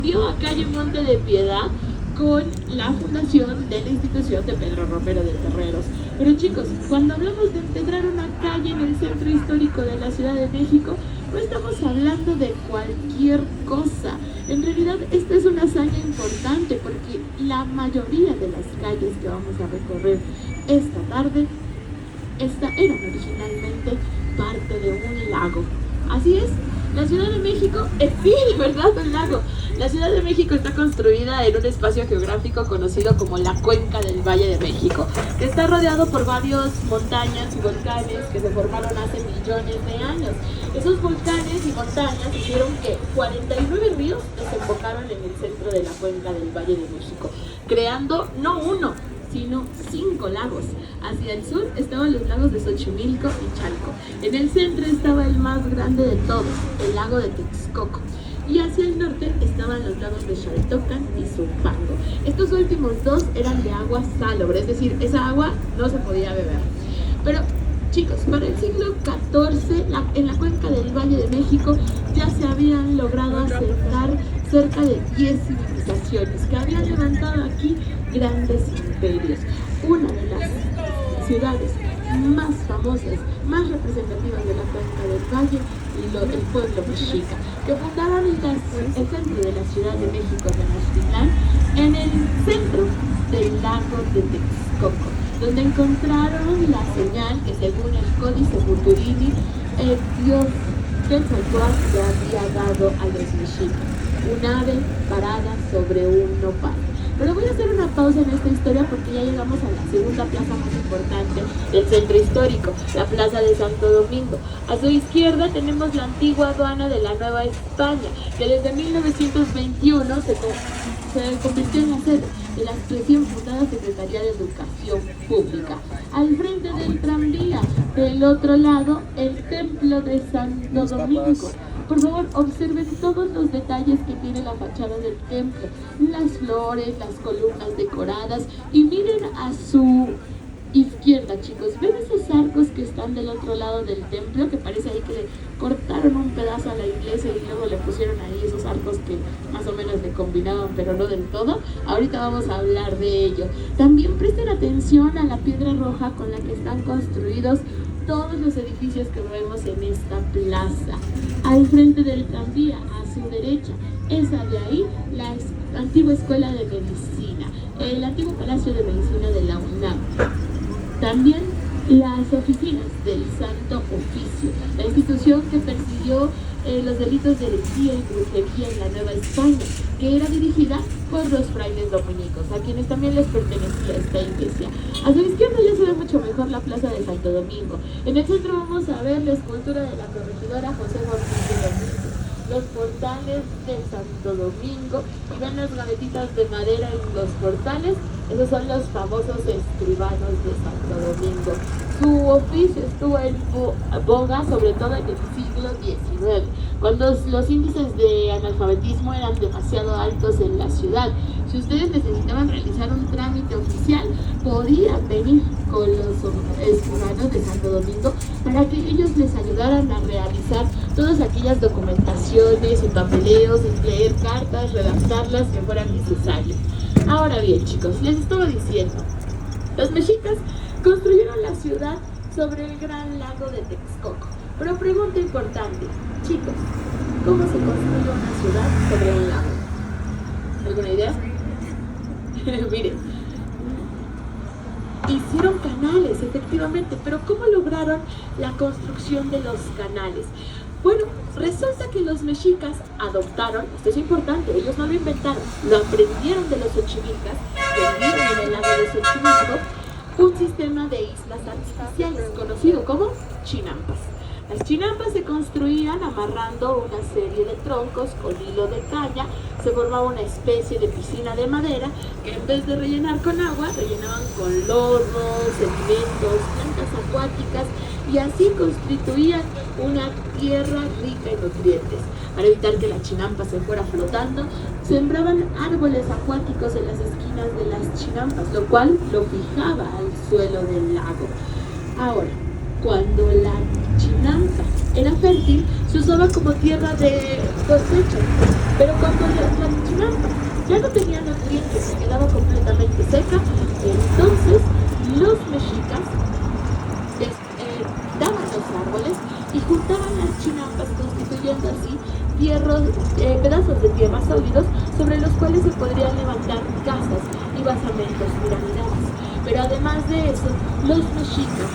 dio a calle Monte de Piedad con la fundación de la institución de Pedro Romero de Terreros. Pero chicos, cuando hablamos de empedrar una calle en el centro histórico de la Ciudad de México, no estamos hablando de cualquier cosa. En realidad esta es una hazaña importante porque la mayoría de las calles que vamos a recorrer esta tarde eran originalmente parte de un lago. Así es, la Ciudad de México es sí, de verdad, un lago. La Ciudad de México está construida en un espacio geográfico conocido como la Cuenca del Valle de México, que está rodeado por varias montañas y volcanes que se formaron hace millones de años. Esos volcanes y montañas hicieron que 49 ríos desembocaron en el centro de la Cuenca del Valle de México, creando no uno, sino 5 lagos. Hacia el sur estaban los lagos de Xochimilco y Chalco. En el centro estaba el más grande de todos, el lago de Texcoco. Y hacia el norte estaban los lagos de Xaltocan y Zumpango. Estos últimos dos eran de agua salobre, es decir, esa agua no se podía beber. Pero chicos, para el siglo XIV, en la cuenca del Valle de México ya se habían logrado asentar cerca de 10 civilizaciones que habían levantado aquí grandes imperios. Una de las ciudades más famosas, más representativas de la cuenca del Valle, el pueblo mexica, que fundaron el centro de la Ciudad de México, Tenochtitlán, en el centro del lago de Texcoco, donde encontraron la señal que, según el Códice Burburini, el dios Quetzalcóatl le había dado a los mexicas, un ave parada sobre un nopal. Pero voy a hacer una pausa en esta historia porque ya llegamos a la segunda plaza más importante del centro histórico, la Plaza de Santo Domingo. A su izquierda tenemos la antigua aduana de la Nueva España, que desde 1921 se convirtió en la sede de la recién fundada Secretaría de Educación Pública. Al frente del tranvía, del otro lado, el Templo de Santo Domingo. Por favor, observen todos los detalles que tiene la fachada del templo, las flores, las columnas decoradas, y miren a su izquierda, chicos, ¿ven esos arcos que están del otro lado del templo? Que parece ahí que le cortaron un pedazo a la iglesia y luego le pusieron ahí esos arcos que más o menos le combinaban, pero no del todo. Ahorita vamos a hablar de ello. También presten atención a la piedra roja con la que están construidos todos los edificios que vemos en esta plaza. Al frente del tranvía, a su derecha, esa de ahí, la antigua escuela de medicina, el antiguo palacio de medicina de la UNAM. También las oficinas del Santo Oficio, la institución que persiguió los delitos de herejía y brujería en la Nueva España, que era dirigida por los frailes dominicos, a quienes también les pertenecía esta iglesia. A su izquierda ya se ve mucho mejor la Plaza de Santo Domingo. En el centro vamos a ver la escultura de la corregidora José Joaquín de Domingo, los portales de Santo Domingo, y ven las gavetitas de madera en los portales. Esos son los famosos escribanos de Santo Domingo. Su oficio estuvo en boga, sobre todo en el siglo XIX, cuando los índices de analfabetismo eran demasiado altos en la ciudad. Si ustedes necesitaban realizar un trámite oficial, podían venir con los escribanos de Santo Domingo para que ellos les ayudaran a realizar todas aquellas documentaciones y papeleos, leer cartas, redactarlas que fueran necesarias. Ahora bien, chicos, les estaba diciendo, los mexicas construyeron la ciudad sobre el gran lago de Texcoco. Pero pregunta importante, chicos, ¿cómo se construye una ciudad sobre un lago? ¿Alguna idea? Miren, hicieron canales, efectivamente, pero ¿cómo lograron la construcción de los canales? Bueno, resulta que los mexicas adoptaron, esto es importante, ellos no lo inventaron, lo aprendieron de los xochimilcas, que viven en el lago de Xochimilco, un sistema de islas artificiales conocido como chinampas. Las chinampas se construían amarrando una serie de troncos con hilo de caña. Se formaba una especie de piscina de madera que, en vez de rellenar con agua, rellenaban con lodo, sedimentos, plantas acuáticas, y así constituían una tierra rica en nutrientes. Para evitar que la chinampa se fuera flotando, sembraban árboles acuáticos en las esquinas de las chinampas, lo cual lo fijaba al suelo del lago. Ahora, cuando la chinampa era fértil, se usaba como tierra de cosecha. Pero cuando la chinampa ya no tenía nutrientes, se quedaba completamente seca, entonces los mexicas daban los árboles y juntaban las chinampas, constituyendo así pedazos de tierra sólidos sobre los cuales se podrían levantar casas y basamentos piramidales. Pero además de eso, los mexicas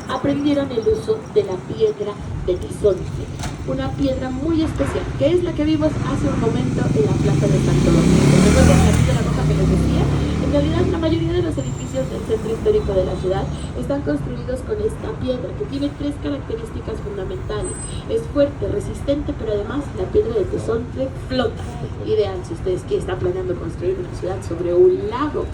aprendieron el uso de la piedra de tezontle, una piedra muy especial, que es la que vimos hace un momento en la plaza de Santo Domingo. ¿Recuerdan la piedra roja que les decía? En realidad, la mayoría de los edificios del centro histórico de la ciudad están construidos con esta piedra, que tiene 3 características fundamentales. Es fuerte, resistente, pero además la piedra de tezontle flota. Ideal si ustedes están planeando construir una ciudad sobre un lago.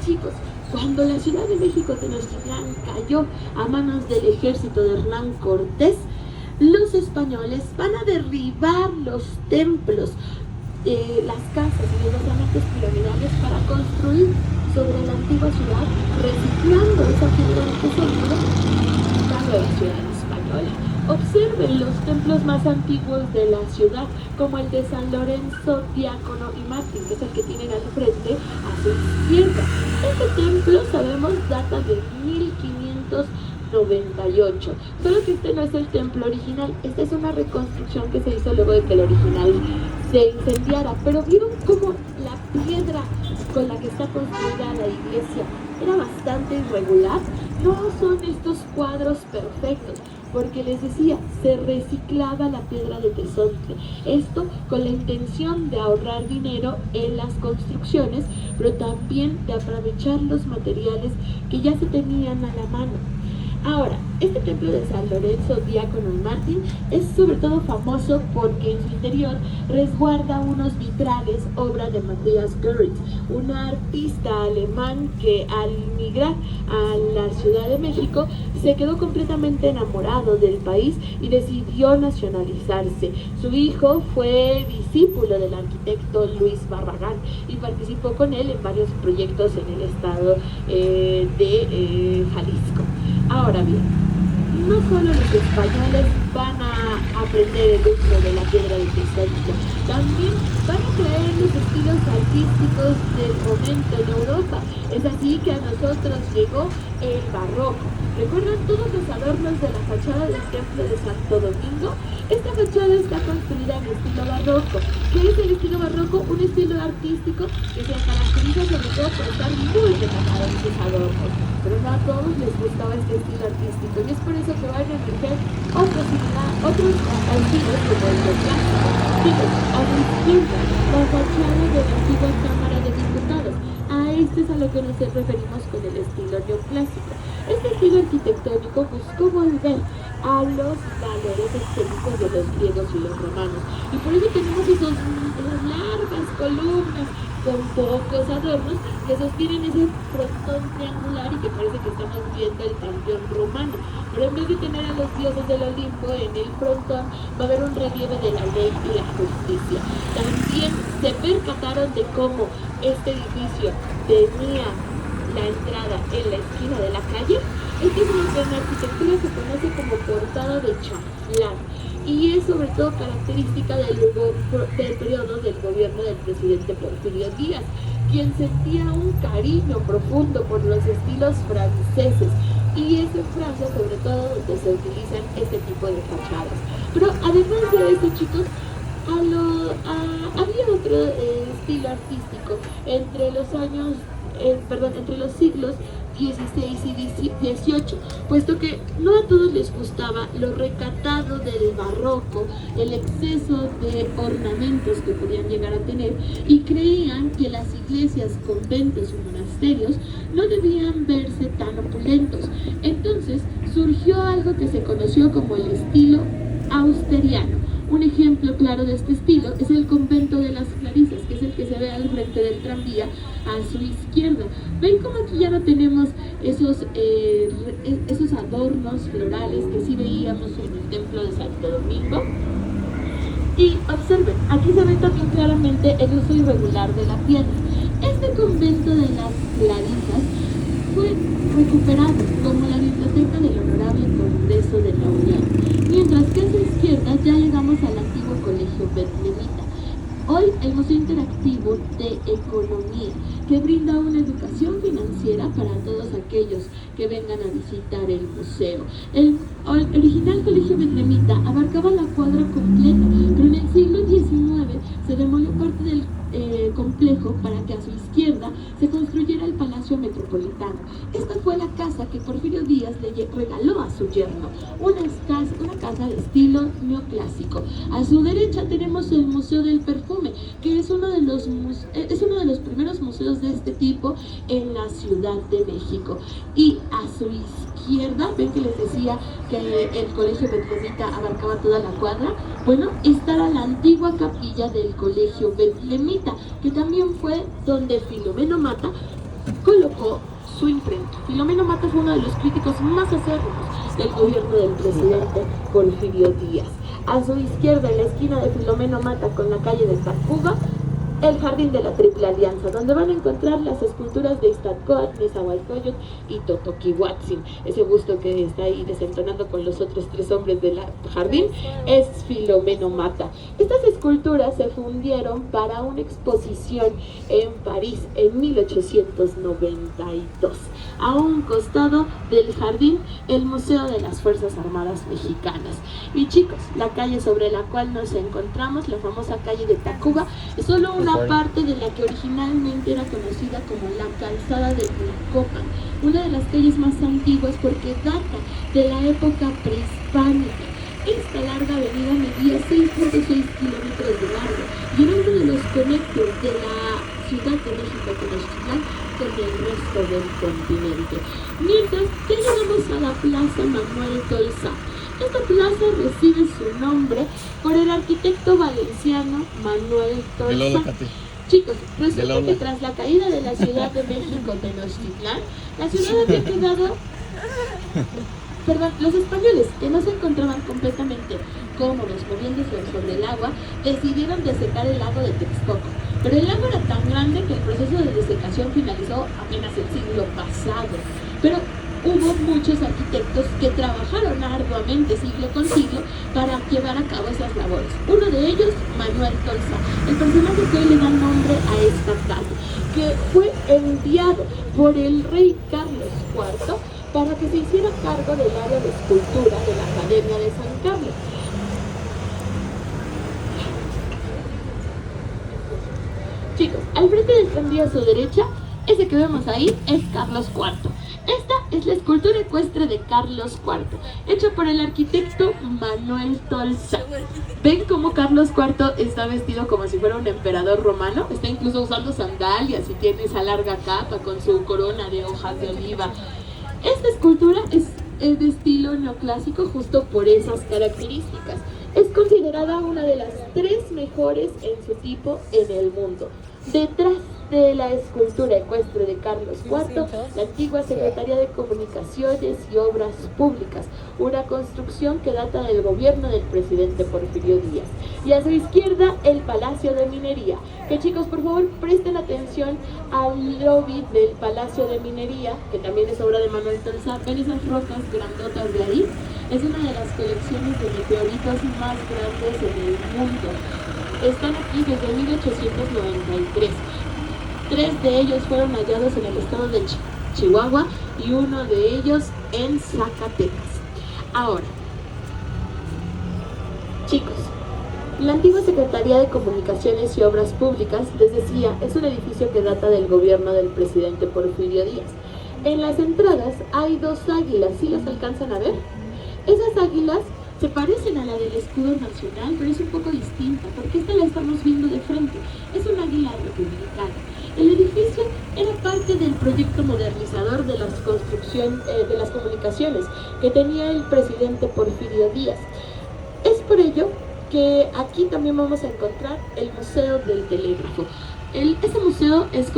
Chicos, cuando la Ciudad de México Tenochtitlán cayó a manos del ejército de Hernán Cortés, los españoles van a derribar los templos, las casas y los basamentos piramidales para construir sobre la antigua ciudad, reciclando esa piedra de tezontle, la nueva ciudad española. Observen los templos más antiguos de la ciudad, como el de San Lorenzo, Diácono y Mártir, que es el que tienen al frente a su izquierda. Este templo, sabemos, data de 1598, solo que este no es el templo original. Esta es una reconstrucción que se hizo luego de que el original se incendiara. Pero vieron cómo la piedra con la que está construida la iglesia era bastante irregular. No son estos cuadros perfectos, porque les decía, se reciclaba la piedra de tezontle. Esto con la intención de ahorrar dinero en las construcciones, pero también de aprovechar los materiales que ya se tenían a la mano. Ahora, este templo de San Lorenzo, Diácono y Mártir es sobre todo famoso porque en su interior resguarda unos vitrales, obra de Matthias Goeritz, un artista alemán que al migrar a la Ciudad de México se quedó completamente enamorado del país y decidió nacionalizarse. Su hijo fue discípulo del arquitecto Luis Barragán y participó con él en varios proyectos en el estado de Jalisco. Ahora bien, no solo los españoles van a aprender el uso de la piedra de tezontle, también van a traer los estilos artísticos del momento en Europa. Es así que a nosotros llegó el barroco. ¿Recuerdan todos los adornos de la fachada del templo de Santo Domingo? Esta fachada está construida en estilo barroco. ¿Qué es el estilo barroco? Un estilo artístico que se caracteriza sobre todo por estar muy detallado en sus adornos. Pero no a todos les gustaba este estilo artístico y es por eso que van a emerger otros estilos como el neoclásico. Chicos, a la izquierda, la fachada de la antigua Cámara de Diputados. A este es a lo que nos referimos con el estilo neoclásico. Este estilo arquitectónico buscó volver a los valores estéticos de los griegos y los romanos. Y por eso tenemos esas largas columnas con pocos adornos que sostienen ese frontón triangular y que parece que estamos viendo el panteón romano. Pero en vez de tener a los dioses del Olimpo en el frontón, va a haber un relieve de la ley y la justicia. También se percataron de cómo este edificio tenía la entrada en la esquina de la calle. Este es lo que en la arquitectura se conoce como portada de chaflán y es sobre todo característica del periodo del gobierno del presidente Porfirio Díaz, quien sentía un cariño profundo por los estilos franceses, y es en Francia sobre todo donde se utilizan este tipo de fachadas. Pero además de esto, chicos, había otro estilo artístico entre los siglos XVI y XVIII, puesto que no a todos les gustaba lo recatado del barroco, el exceso de ornamentos que podían llegar a tener, y creían que las iglesias, conventos y monasterios no debían verse tan opulentos. Entonces surgió algo que se conoció como el estilo austeriano. Un ejemplo claro de este estilo es el convento de las Clarisas, que es el que se ve al frente del tranvía a su izquierda. ¿Ven cómo aquí ya no tenemos esos adornos florales que sí veíamos en el templo de Santo Domingo? Y observen, aquí se ve también claramente el uso irregular de la piedra. Este convento de las Clarisas fue recuperado como la biblioteca del Honorable Congreso de la Unión, mientras que a su izquierda ya llegamos al antiguo colegio Bethlehemita. Hoy el Museo Interactivo de Economía, que brinda una educación financiera para todos aquellos que vengan a visitar el museo. El original Colegio Betlemita abarcaba la cuadra completa, pero en el siglo XIX se demolió parte del complejo para que a su izquierda se construyera el Palacio Metropolitano. Esta fue la casa que Porfirio Díaz le regaló a su yerno, una casa de estilo neoclásico. A su derecha tenemos el Museo del Perfume, que es uno de los primeros museos de este tipo en la Ciudad de México. Y a su izquierda, ven que les decía que el Colegio Betlemita abarcaba toda la cuadra. Bueno, esta era la antigua capilla del Colegio Betlemita, que también fue donde Filomeno Mata colocó su imprenta. Filomeno Mata fue uno de los críticos más acérrimos del gobierno del presidente Porfirio Díaz. A su izquierda, en la esquina de Filomeno Mata con la calle de Tacuba, el Jardín de la Triple Alianza, donde van a encontrar las esculturas de Iztaccíhuatl, Nezahualcóyotl y Totoquihuatzin. Ese busto que está ahí desentonando con los otros tres hombres del jardín es Filomeno Mata. Estas esculturas se fundieron para una exposición en París en 1892. A un costado del jardín, el Museo de las Fuerzas Armadas Mexicanas. Y chicos, la calle sobre la cual nos encontramos, la famosa calle de Tacuba, es solo una parte de la que originalmente era conocida como la Calzada de Tlacopan, una de las calles más antiguas porque data de la época prehispánica. Esta larga avenida medía 6.6 kilómetros de largo y era uno de los conectores de la Ciudad de México con el resto del continente. Mientras que llegamos a la Plaza Manuel Tolsa. Esta plaza recibe su nombre por el arquitecto valenciano Manuel Tolsa. Chicos, resulta que tras la caída de la Ciudad de México Tenochtitlán, la ciudad había quedado... Perdón, los españoles, que no se encontraban completamente cómodos moviéndose sobre el agua, decidieron desecar el lago de Texcoco. Pero el lago era tan grande que el proceso de desecación finalizó apenas el siglo pasado. Pero hubo muchos arquitectos que trabajaron arduamente siglo con siglo para llevar a cabo esas labores. Uno de ellos, Manuel Tolsa, el personaje que hoy le da nombre a esta calle, que fue enviado por el rey Carlos IV para que se hiciera cargo del área de escultura de la Academia de San Carlos. Chicos, al frente del tranvía a su derecha, ese que vemos ahí es Carlos IV. Esta es la escultura ecuestre de Carlos IV, hecha por el arquitecto Manuel Tolsa. ¿Ven cómo Carlos IV está vestido como si fuera un emperador romano? Está incluso usando sandalias y tiene esa larga capa con su corona de hojas de oliva. Esta escultura es de estilo neoclásico justo por esas características. Es considerada una de las 3 mejores en su tipo en el mundo. Detrás de la escultura ecuestre de Carlos IV, la antigua Secretaría de Comunicaciones y Obras Públicas, una construcción que data del gobierno del presidente Porfirio Díaz. Y a su izquierda, el Palacio de Minería, que chicos, por favor, presten atención al lobby del Palacio de Minería, que también es obra de Manuel Tolsa. ¿Ven esas rocas grandotas de ahí? Es una de las colecciones de meteoritos más grandes en el mundo. Están aquí desde 1893. 3 de ellos fueron hallados en el estado de Chihuahua y uno de ellos en Zacatecas. Ahora, chicos, la antigua Secretaría de Comunicaciones y Obras Públicas, les decía, es un edificio que data del gobierno del presidente Porfirio Díaz. En las entradas hay 2 águilas, ¿sí las alcanzan a ver? Esas águilas se parecen a la del escudo nacional, pero es un poco distinta, porque esta la estamos viendo de frente. Es un águila republicana. El edificio era parte del proyecto modernizador de las comunicaciones que tenía el presidente Porfirio Díaz. Es por ello que aquí también vamos a encontrar el Museo del Telégrafo. Ese museo es